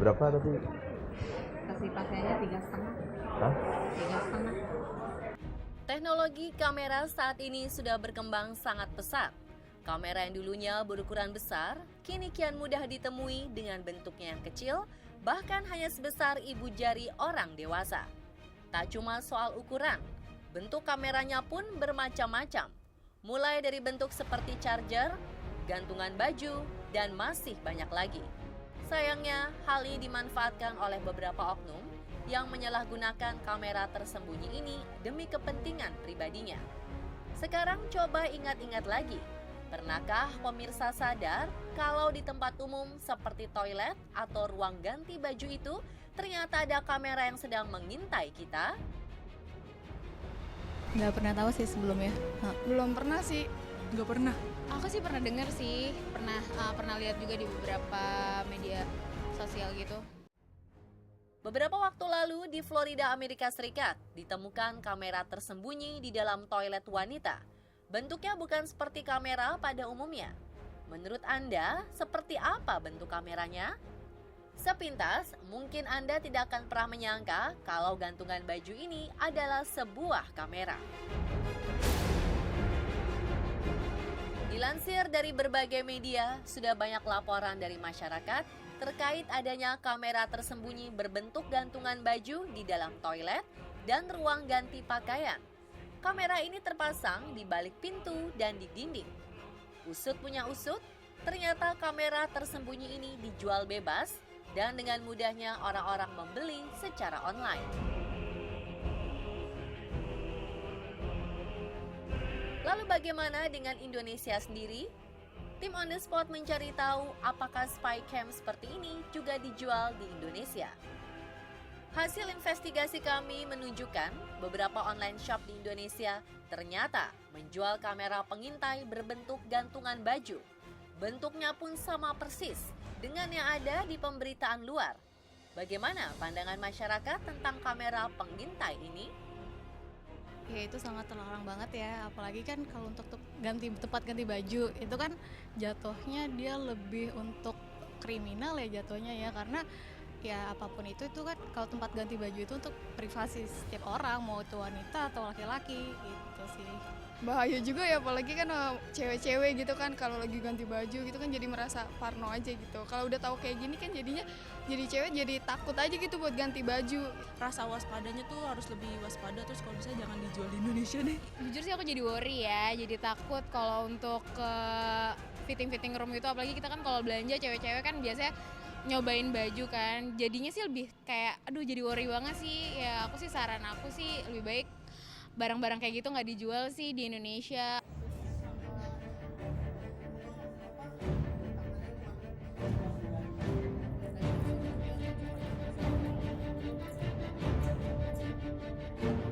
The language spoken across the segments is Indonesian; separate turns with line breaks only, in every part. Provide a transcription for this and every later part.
Berapa tadi?
Kasih pakaiannya 3,5.
Hah?
3,5.
Teknologi kamera saat ini sudah berkembang sangat pesat. Kamera yang dulunya berukuran besar, kini kian mudah ditemui dengan bentuknya yang kecil, bahkan hanya sebesar ibu jari orang dewasa. Tak cuma soal ukuran, bentuk kameranya pun bermacam-macam. Mulai dari bentuk seperti charger, gantungan baju, dan masih banyak lagi. Sayangnya, hal ini dimanfaatkan oleh beberapa oknum yang menyalahgunakan kamera tersembunyi ini demi kepentingan pribadinya. Sekarang coba ingat-ingat lagi. Pernahkah pemirsa sadar kalau di tempat umum seperti toilet atau ruang ganti baju itu ternyata ada kamera yang sedang mengintai kita?
Nggak pernah tahu sih sebelumnya.
Belum pernah sih.
Nggak pernah.
Aku sih pernah dengar sih, pernah lihat juga di beberapa media sosial gitu.
Beberapa waktu lalu di Florida, Amerika Serikat, ditemukan kamera tersembunyi di dalam toilet wanita. Bentuknya bukan seperti kamera pada umumnya. Menurut Anda, seperti apa bentuk kameranya? Sepintas, mungkin Anda tidak akan pernah menyangka kalau gantungan baju ini adalah sebuah kamera. Dilansir dari berbagai media, sudah banyak laporan dari masyarakat terkait adanya kamera tersembunyi berbentuk gantungan baju di dalam toilet dan ruang ganti pakaian. Kamera ini terpasang di balik pintu dan di dinding. Usut punya usut, ternyata kamera tersembunyi ini dijual bebas dan dengan mudahnya orang-orang membeli secara online. Lalu bagaimana dengan Indonesia sendiri? Tim On The Spot mencari tahu apakah spy cam seperti ini juga dijual di Indonesia. Hasil investigasi kami menunjukkan beberapa online shop di Indonesia ternyata menjual kamera pengintai berbentuk gantungan baju. Bentuknya pun sama persis dengan yang ada di pemberitaan luar. Bagaimana pandangan masyarakat tentang kamera pengintai ini?
Ya itu sangat terlarang banget ya, apalagi kan kalau untuk tempat ganti baju itu kan jatuhnya dia lebih untuk kriminal ya jatuhnya ya, karena ya apapun itu kan kalau tempat ganti baju itu untuk privasi setiap orang, mau itu wanita atau laki-laki gitu sih.
Bahaya juga ya, apalagi kan cewek-cewek gitu kan kalau lagi ganti baju gitu kan jadi merasa parno aja gitu. Kalau udah tahu kayak gini kan jadinya jadi cewek jadi takut aja gitu buat ganti baju.
Rasa waspadanya tuh harus lebih waspada, terus kalau bisa jangan dijual di Indonesia deh.
Jujur sih aku jadi worry ya, jadi takut kalau untuk ke fitting room gitu, apalagi kita kan kalau belanja cewek-cewek kan biasanya nyobain baju kan, jadinya sih lebih kayak aduh jadi worry banget sih. Ya aku sih saran aku sih lebih baik barang-barang kayak gitu nggak dijual sih di Indonesia.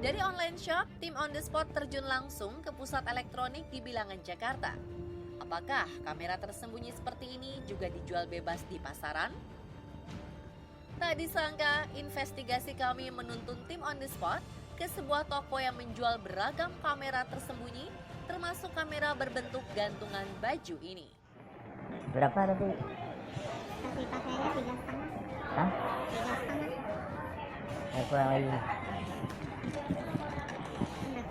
Dari online shop, tim On The Spot terjun langsung ke pusat elektronik di Bilangan, Jakarta. Apakah kamera tersembunyi seperti ini juga dijual bebas di pasaran? Tak disangka, investigasi kami menuntun tim On The Spot ke sebuah toko yang menjual beragam kamera tersembunyi, termasuk kamera berbentuk gantungan baju ini.
Berapa tadi?
Kasih pakaiannya 3,5.
Hah?
3,5.
Kurang lagi.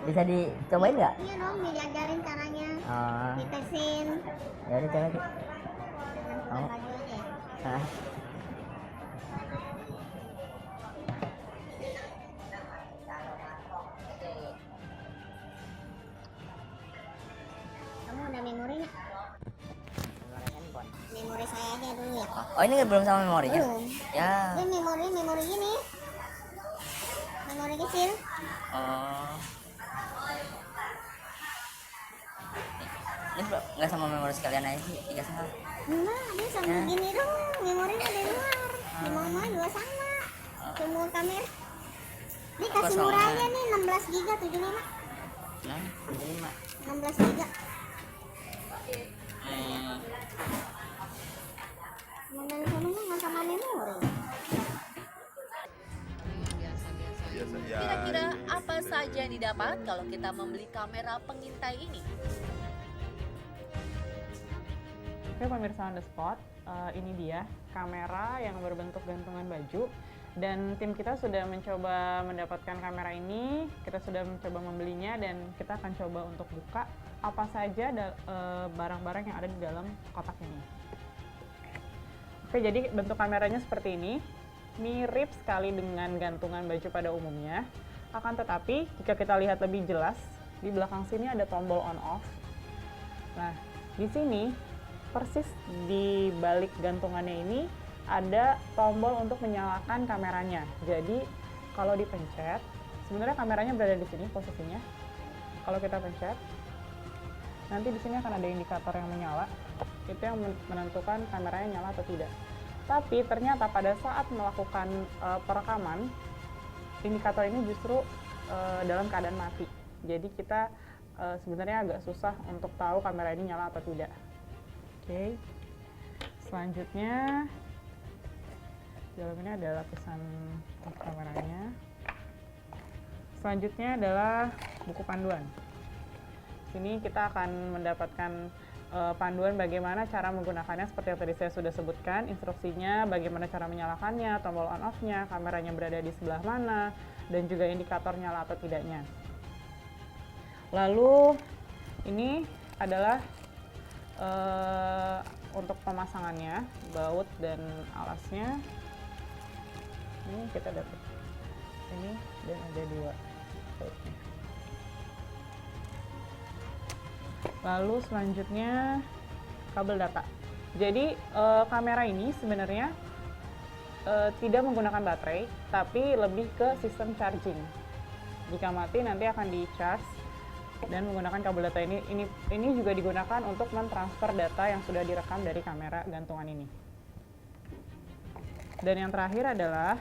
Bisa dicobain nggak?
Iya dong, diajarin caranya. Ditesin.
Ya udah coba.
Dengan baju aja.
Hah?
Kamu udah memori nggak? Memori saya aja dulu ya.
Oh ini belum sama memorinya?
Belum.
Ya.
Ini memori gini. Memori kecil.
Oh. Ini nggak sama memori sekalian aja sih, 3,5.
Enggak, dia sama gini dong. Memorinya dari luar. Memori juga sama. Semua kamera. Ini kasih murah aja nih 16 GB 75.
Nah, 75.
16 GB. Dari sononya nggak sama memori.
Kira-kira apa saja yang didapat kalau kita membeli kamera pengintai ini?
Oke pemirsa On The Spot,
ini dia kamera yang berbentuk gantungan baju, dan tim kita sudah mencoba mendapatkan kamera ini, kita sudah mencoba membelinya, dan kita akan coba untuk buka apa saja barang-barang yang ada di dalam kotak ini. Oke, jadi bentuk kameranya seperti ini, mirip sekali dengan gantungan baju pada umumnya. Akan tetapi jika kita lihat lebih jelas, di belakang sini ada tombol on off. Nah, di sini persis di balik gantungannya ini ada tombol untuk menyalakan kameranya. Jadi kalau dipencet, sebenarnya kameranya berada di sini posisinya. Kalau kita pencet, nanti di sini akan ada indikator yang menyala. Itu yang menentukan kameranya nyala atau tidak. Tapi ternyata pada saat melakukan perekaman, indikator ini justru dalam keadaan mati. Jadi kita sebenarnya agak susah untuk tahu kamera ini nyala atau tidak. Oke. Selanjutnya, di dalam ini ada lapisan kameranya. Selanjutnya adalah buku panduan. Sini kita akan mendapatkan panduan bagaimana cara menggunakannya, seperti yang tadi saya sudah sebutkan, instruksinya, bagaimana cara menyalakannya, tombol on off-nya, kameranya berada di sebelah mana, dan juga indikator nyala atau tidaknya. Lalu ini adalah untuk pemasangannya, baut dan alasnya. Ini kita dapat ini dan ada 2 bautnya. Lalu selanjutnya kabel data. Jadi kamera ini sebenarnya tidak menggunakan baterai, tapi lebih ke sistem charging. Jika mati nanti akan di-charge dan menggunakan kabel data ini. Ini juga digunakan untuk mentransfer data yang sudah direkam dari kamera gantungan ini. Dan yang terakhir adalah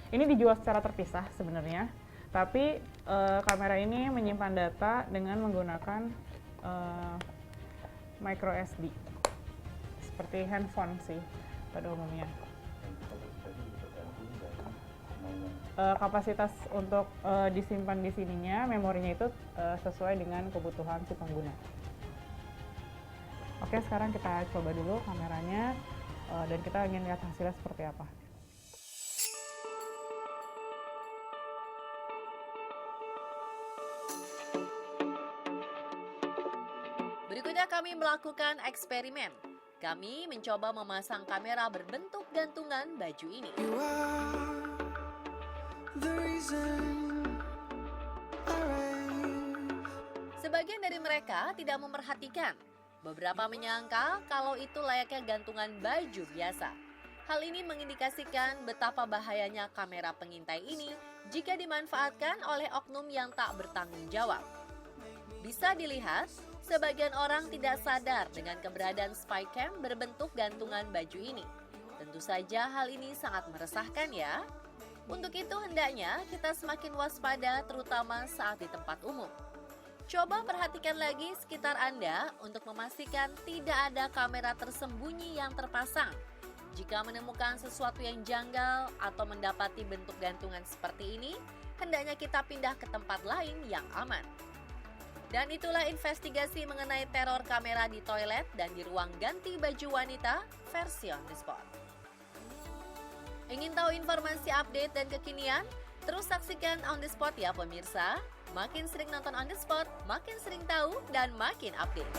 ini dijual secara terpisah sebenarnya, tapi kamera ini menyimpan data dengan menggunakan micro SD, seperti handphone sih pada umumnya. Kapasitas untuk disimpan di sininya, memorinya itu sesuai dengan kebutuhan si pengguna. Oke, sekarang kita coba dulu kameranya dan kita ingin lihat hasilnya seperti apa.
Berikutnya kami melakukan eksperimen. Kami mencoba memasang kamera berbentuk gantungan baju ini. Sebagian dari mereka tidak memperhatikan. Beberapa menyangka kalau itu layaknya gantungan baju biasa. Hal ini mengindikasikan betapa bahayanya kamera pengintai ini jika dimanfaatkan oleh oknum yang tak bertanggung jawab. Bisa dilihat, sebagian orang tidak sadar dengan keberadaan spycam berbentuk gantungan baju ini. Tentu saja hal ini sangat meresahkan ya. Untuk itu hendaknya kita semakin waspada terutama saat di tempat umum. Coba perhatikan lagi sekitar Anda untuk memastikan tidak ada kamera tersembunyi yang terpasang. Jika menemukan sesuatu yang janggal atau mendapati bentuk gantungan seperti ini, hendaknya kita pindah ke tempat lain yang aman. Dan itulah investigasi mengenai teror kamera di toilet dan di ruang ganti baju wanita versi On The Spot. Ingin tahu informasi update dan kekinian? Terus saksikan On The Spot ya pemirsa. Makin sering nonton On The Spot, makin sering tahu dan makin update.